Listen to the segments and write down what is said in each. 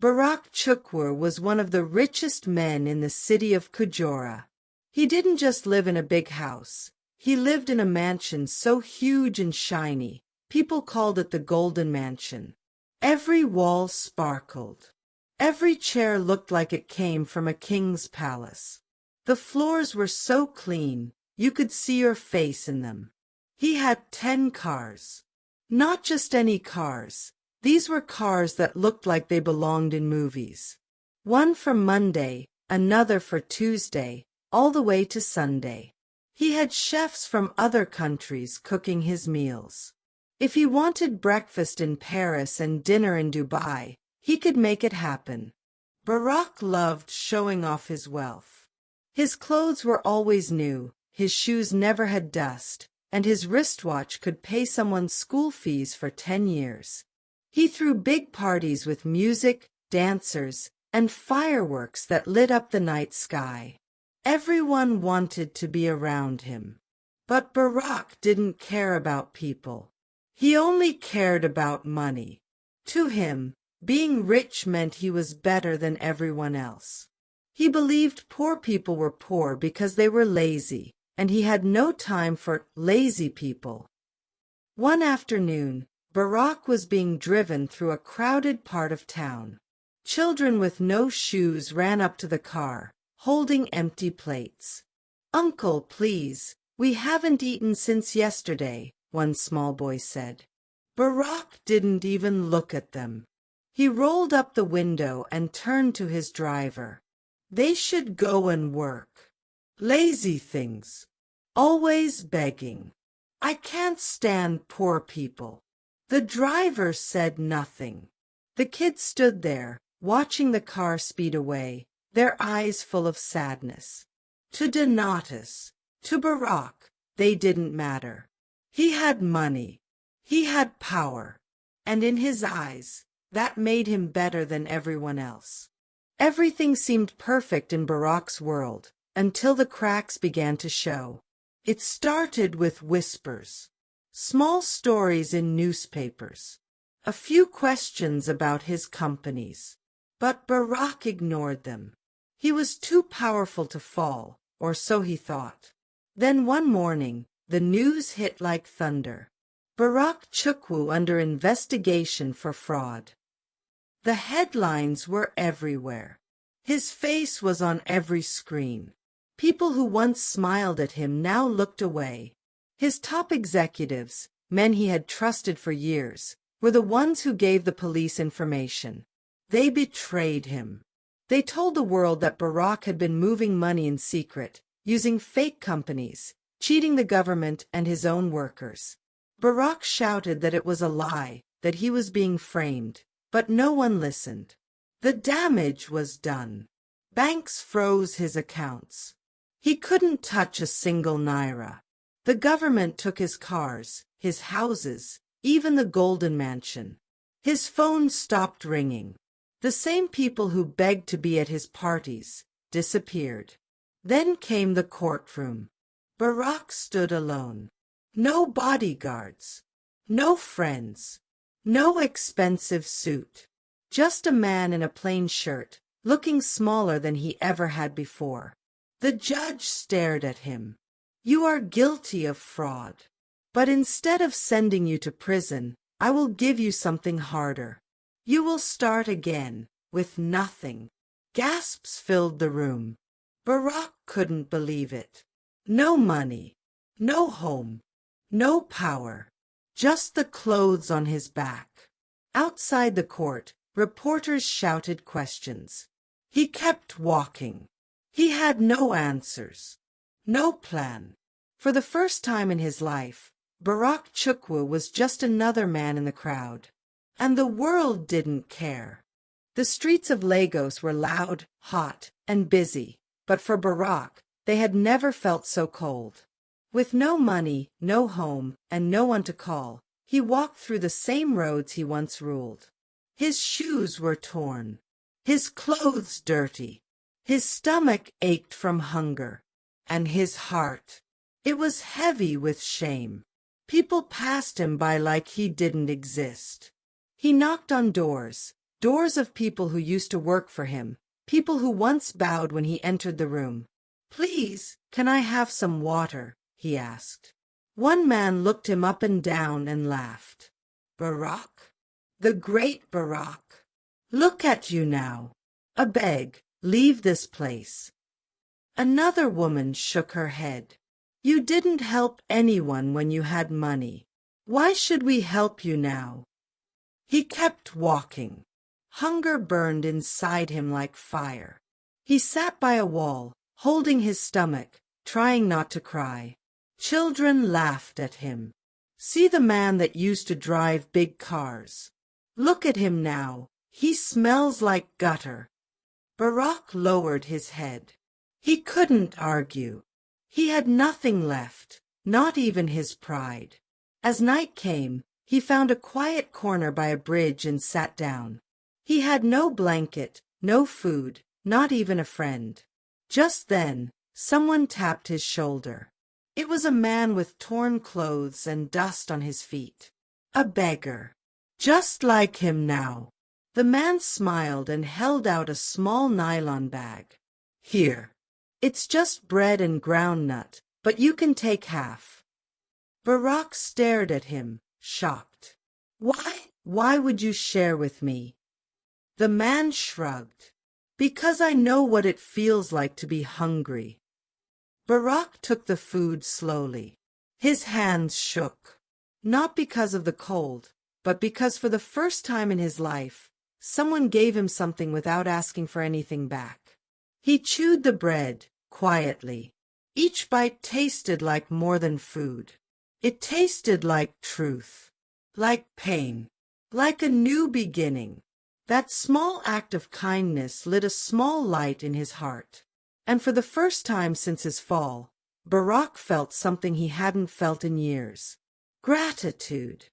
Barak Chuukwu was one of the richest men in the city of Kujora. He didn't just live in a big house. He lived in a mansion so huge and shiny, people called it the Golden Mansion. Every wall sparkled. Every chair looked like it came from a king's palace. The floors were so clean, you could see your face in them. He had 10 cars. Not just any cars. These were cars that looked like they belonged in movies. One for Monday, another for Tuesday, all the way to Sunday. He had chefs from other countries cooking his meals. If he wanted breakfast in Paris and dinner in Dubai, he could make it happen. Barak loved showing off his wealth. His clothes were always new, his shoes never had dust, and his wristwatch could pay someone's school fees for 10 years. He threw big parties with music, dancers, and fireworks that lit up the night sky. Everyone wanted to be around him. But Barak didn't care about people. He only cared about money. To him, being rich meant he was better than everyone else. He believed poor people were poor because they were lazy, and he had no time for lazy people. One afternoon, Barak was being driven through a crowded part of town. Children with no shoes ran up to the car, holding empty plates. "Uncle, please, we haven't eaten since yesterday," one small boy said. Barak didn't even look at them. He rolled up the window and turned to his driver. "They should go and work. Lazy things. Always begging. I can't stand poor people." The driver said nothing. The kids stood there, watching the car speed away, their eyes full of sadness. To Donatus, to Barak, they didn't matter. He had money. He had power. And in his eyes, that made him better than everyone else. Everything seemed perfect in Barak's world, until the cracks began to show. It started with whispers. Small stories in newspapers. A few questions about his companies. But Barak ignored them. He was too powerful to fall, or so he thought. Then one morning, the news hit like thunder. Barak Chuukwu under investigation for fraud. The headlines were everywhere. His face was on every screen. People who once smiled at him now looked away. His top executives, men he had trusted for years, were the ones who gave the police information. They betrayed him. They told the world that Barak had been moving money in secret, using fake companies, cheating the government and his own workers. Barak shouted that it was a lie, that he was being framed, but no one listened. The damage was done. Banks froze his accounts. He couldn't touch a single naira. The government took his cars, his houses, even the Golden Mansion. His phone stopped ringing. The same people who begged to be at his parties disappeared. Then came the courtroom. Barak stood alone. No bodyguards. No friends. No expensive suit. Just a man in a plain shirt, looking smaller than he ever had before. The judge stared at him. "You are guilty of fraud. But instead of sending you to prison, I will give you something harder. You will start again, with nothing." Gasps filled the room. Barak couldn't believe it. No money. No home. No power. Just the clothes on his back. Outside the court, reporters shouted questions. He kept walking. He had no answers. No plan. For the first time in his life, Barak Chuukwu was just another man in the crowd. And the world didn't care. The streets of Lagos were loud, hot, and busy, but for Barak, they had never felt so cold. With no money, no home, and no one to call, he walked through the same roads he once ruled. His shoes were torn. His clothes dirty. His stomach ached from hunger. And his heart. It was heavy with shame. People passed him by like he didn't exist. He knocked on doors, doors of people who used to work for him, people who once bowed when he entered the room. "Please, can I have some water?" he asked. One man looked him up and down and laughed. "Barak? The great Barak. Look at you now. A beg, leave this place." Another woman shook her head. "You didn't help anyone when you had money. Why should we help you now?" He kept walking. Hunger burned inside him like fire. He sat by a wall, holding his stomach, trying not to cry. Children laughed at him. "See the man that used to drive big cars. Look at him now. He smells like gutter." Barak lowered his head. He couldn't argue. He had nothing left, not even his pride. As night came, he found a quiet corner by a bridge and sat down. He had no blanket, no food, not even a friend. Just then, someone tapped his shoulder. It was a man with torn clothes and dust on his feet. A beggar. Just like him now. The man smiled and held out a small nylon bag. "Here. It's just bread and ground nut, but you can take half." Barak stared at him, shocked. Why would you share with me?" The man shrugged. "Because I know what it feels like to be hungry." Barak took the food slowly. His hands shook. Not because of the cold, but because for the first time in his life, someone gave him something without asking for anything back. He chewed the bread, quietly. Each bite tasted like more than food. It tasted like truth, like pain, like a new beginning. That small act of kindness lit a small light in his heart. And for the first time since his fall, Barak felt something he hadn't felt in years. Gratitude.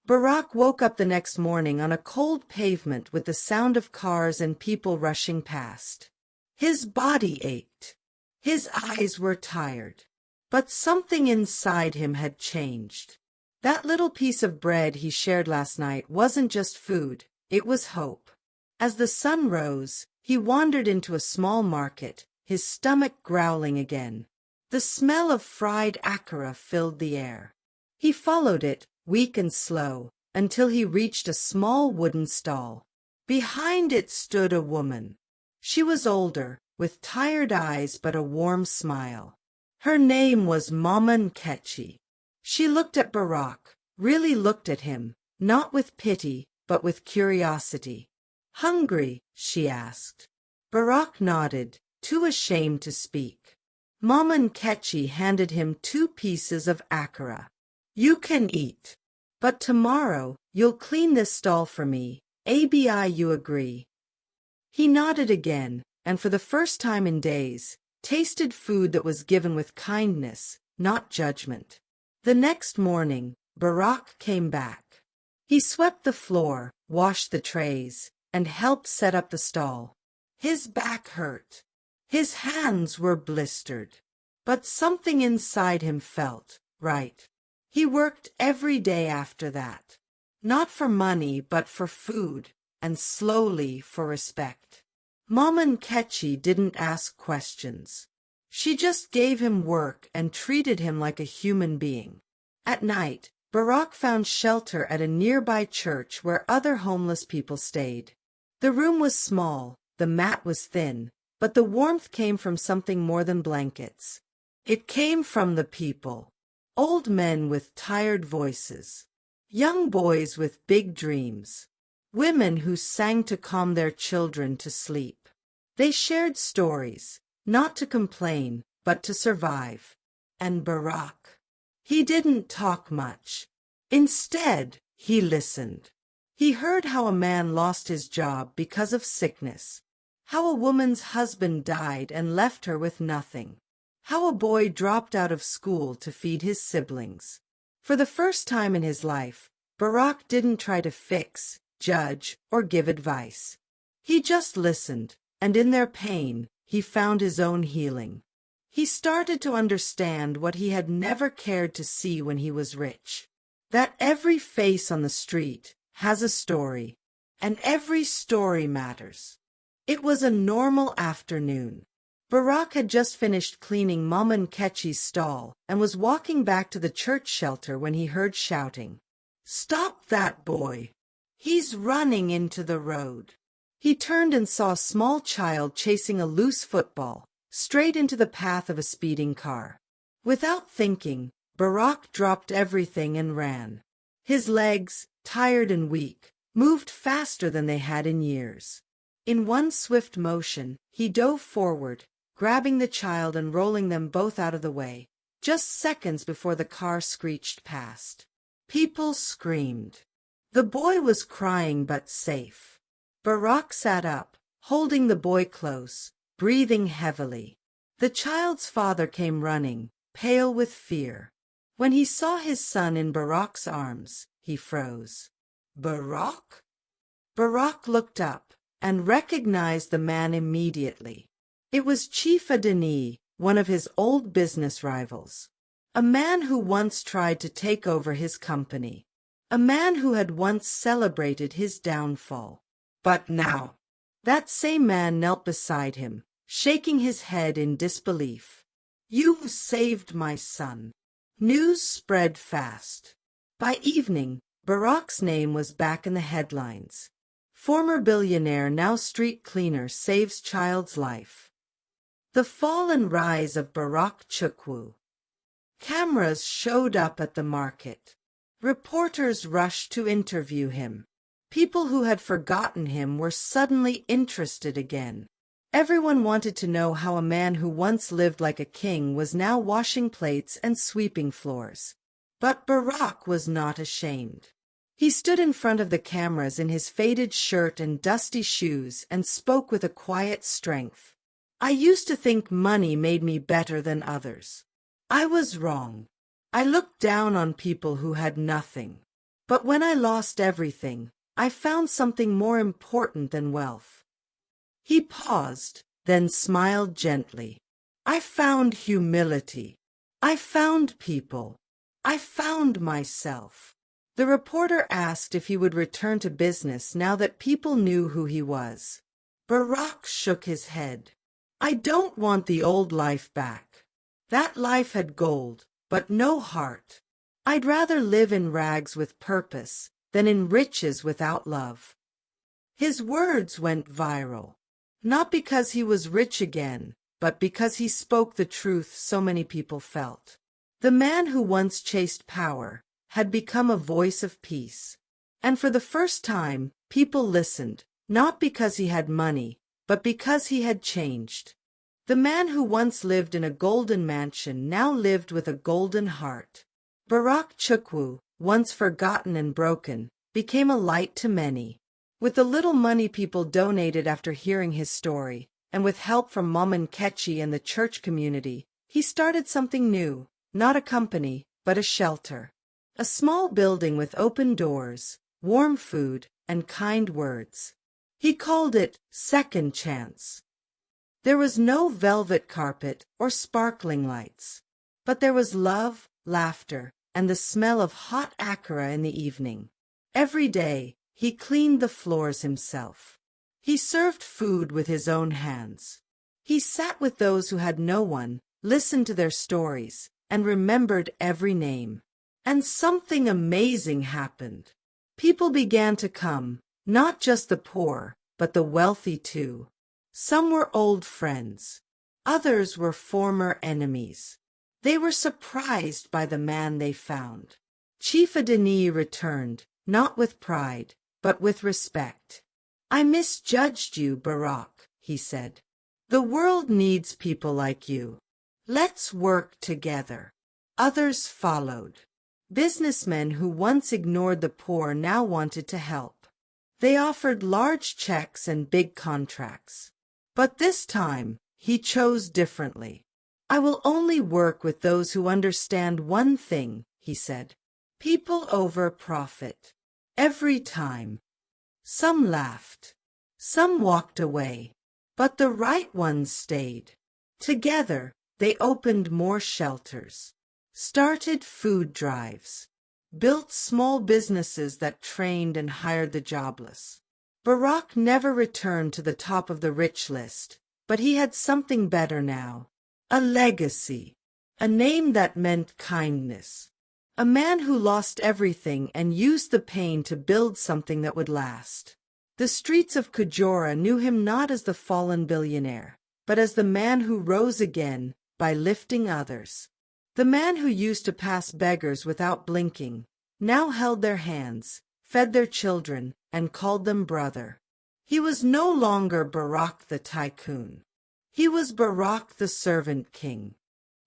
Barak woke up the next morning on a cold pavement with the sound of cars and people rushing past. His body ached. His eyes were tired. But something inside him had changed. That little piece of bread he shared last night wasn't just food, it was hope. As the sun rose, he wandered into a small market, his stomach growling again. The smell of fried akara filled the air. He followed it, weak and slow, until he reached a small wooden stall. Behind it stood a woman. She was older, with tired eyes but a warm smile. Her name was Mama Nkechi. She looked at Barak, really looked at him, not with pity, but with curiosity. "Hungry?" she asked. Barak nodded, too ashamed to speak. Mama Nkechi handed him 2 pieces of akara. "You can eat. But tomorrow, you'll clean this stall for me. Abi, you agree?" He nodded again, and for the first time in days, tasted food that was given with kindness, not judgment. The next morning, Barak came back. He swept the floor, washed the trays, and helped set up the stall. His back hurt. His hands were blistered. But something inside him felt right. He worked every day after that. Not for money, but for food, and slowly for respect. Mama Nkechi didn't ask questions. She just gave him work and treated him like a human being. At night, Barak found shelter at a nearby church where other homeless people stayed. The room was small, the mat was thin, but the warmth came from something more than blankets. It came from the people. Old men with tired voices. Young boys with big dreams. Women who sang to calm their children to sleep. They shared stories, not to complain, but to survive. And Barak. He didn't talk much. Instead, he listened. He heard how a man lost his job because of sickness. How a woman's husband died and left her with nothing. How a boy dropped out of school to feed his siblings. For the first time in his life, Barak didn't try to fix, judge, or give advice. He just listened, and in their pain, he found his own healing. He started to understand what he had never cared to see when he was rich. That every face on the street has a story. and every story matters. It was a normal afternoon. Barak had just finished cleaning Mama Nkechi's stall and was walking back to the church shelter when he heard shouting. "Stop that boy! He's running into the road." He turned and saw a small child chasing a loose football, straight into the path of a speeding car. Without thinking, Barak dropped everything and ran. His legs, tired and weak, moved faster than they had in years. In one swift motion, he dove forward, grabbing the child and rolling them both out of the way, just seconds before the car screeched past. People screamed. The boy was crying but safe. Barak sat up, holding the boy close, breathing heavily. The child's father came running, pale with fear. When he saw his son in Barak's arms, he froze. "Barak?" Barak looked up and recognized the man immediately. It was Chief Adeni, one of his old business rivals. A man who once tried to take over his company. A man who had once celebrated his downfall. But now, that same man knelt beside him, shaking his head in disbelief. "You saved my son." News spread fast. By evening, Barak's name was back in the headlines. Former billionaire, now street cleaner, saves child's life. The fall and rise of Barak Chuukwu. Cameras showed up at the market. Reporters rushed to interview him. People who had forgotten him were suddenly interested again. Everyone wanted to know how a man who once lived like a king was now washing plates and sweeping floors. But Barak was not ashamed. He stood in front of the cameras in his faded shirt and dusty shoes and spoke with a quiet strength. "I used to think money made me better than others. I was wrong. I looked down on people who had nothing. But when I lost everything, I found something more important than wealth." He paused, then smiled gently. "I found humility. I found people. I found myself." The reporter asked if he would return to business now that people knew who he was. Barak shook his head. "I don't want the old life back. That life had gold, but no heart. I'd rather live in rags with purpose than in riches without love." His words went viral. Not because he was rich again, but because he spoke the truth so many people felt. The man who once chased power had become a voice of peace. And for the first time, people listened, not because he had money, but because he had changed. The man who once lived in a golden mansion now lived with a golden heart. Barak Chuukwu, once forgotten and broken, became a light to many. With the little money people donated after hearing his story, and with help from Mama Nkechi and the church community, he started something new, not a company, but a shelter. A small building with open doors, warm food, and kind words. He called it Second Chance. There was no velvet carpet or sparkling lights, but there was love, laughter, and the smell of hot akara in the evening. Every day, he cleaned the floors himself. He served food with his own hands. He sat with those who had no one, listened to their stories, and remembered every name. And something amazing happened. People began to come, not just the poor, but the wealthy too. Some were old friends. Others were former enemies. They were surprised by the man they found. Chief Adeni returned, not with pride, but with respect. "I misjudged you, Barak," he said. "The world needs people like you. Let's work together." Others followed. Businessmen who once ignored the poor now wanted to help. They offered large checks and big contracts. But this time, he chose differently. "I will only work with those who understand one thing," he said. "People over profit. Every time." Some laughed. Some walked away. But the right ones stayed. Together, they opened more shelters, started food drives, built small businesses that trained and hired the jobless. Barak never returned to the top of the rich list, but he had something better now. A legacy. A name that meant kindness. A man who lost everything and used the pain to build something that would last. The streets of Kujora knew him not as the fallen billionaire, but as the man who rose again by lifting others. The man who used to pass beggars without blinking, now held their hands, fed their children, and called them brother. He was no longer Barak the tycoon. He was Barak the servant king.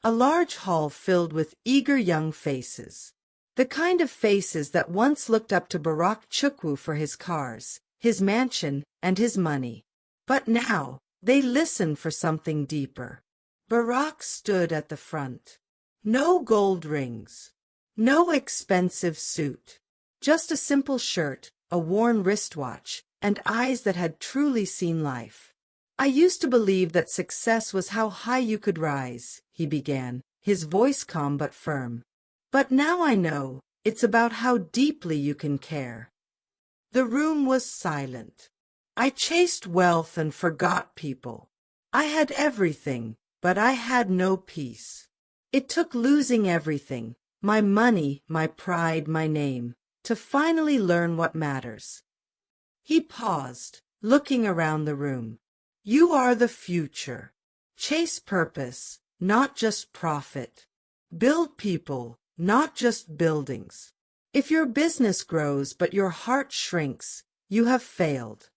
A large hall filled with eager young faces. The kind of faces that once looked up to Barak Chuukwu for his cars, his mansion, and his money. But now, they listened for something deeper. Barak stood at the front. No gold rings. No expensive suit. Just a simple shirt, a worn wristwatch, and eyes that had truly seen life. I used to believe that success was how high you could rise, he began, his voice calm but firm. But now I know, it's about how deeply you can care. The room was silent. I chased wealth and forgot people. I had everything, but I had no peace. It took losing everything, my money, my pride, my name, to finally learn what matters. He paused, looking around the room. You are the future. Chase purpose, not just profit. Build people, not just buildings. If your business grows but your heart shrinks, you have failed.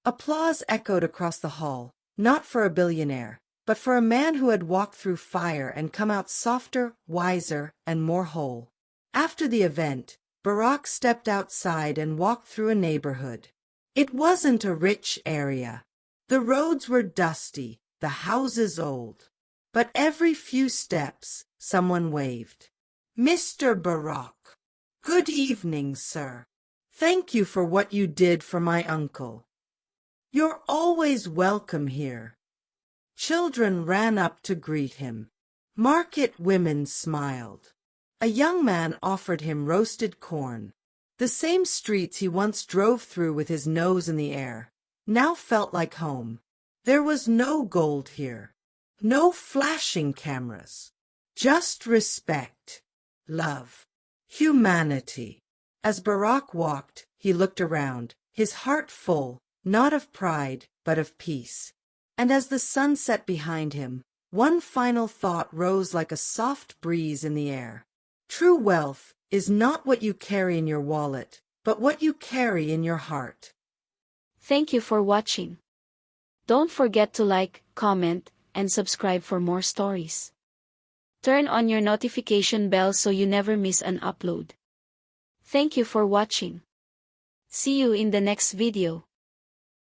Applause echoed across the hall, not for a billionaire, but for a man who had walked through fire and come out softer, wiser, and more whole. After the event, Barak stepped outside and walked through a neighborhood. It wasn't a rich area. The roads were dusty, the houses old. But every few steps, someone waved. Mr. Barak. Good evening, sir. Thank you for what you did for my uncle. You're always welcome here. Children ran up to greet him. Market women smiled. A young man offered him roasted corn. The same streets he once drove through with his nose in the air now felt like home. There was no gold here, no flashing cameras, just respect, love, humanity. As Barak walked, he looked around, his heart full, not of pride, but of peace. And as the sun set behind him, one final thought rose like a soft breeze in the air. True wealth is not what you carry in your wallet, but what you carry in your heart. Thank you for watching. Don't forget to like, comment, and subscribe for more stories. Turn on your notification bell so you never miss an upload. Thank you for watching. See you in the next video.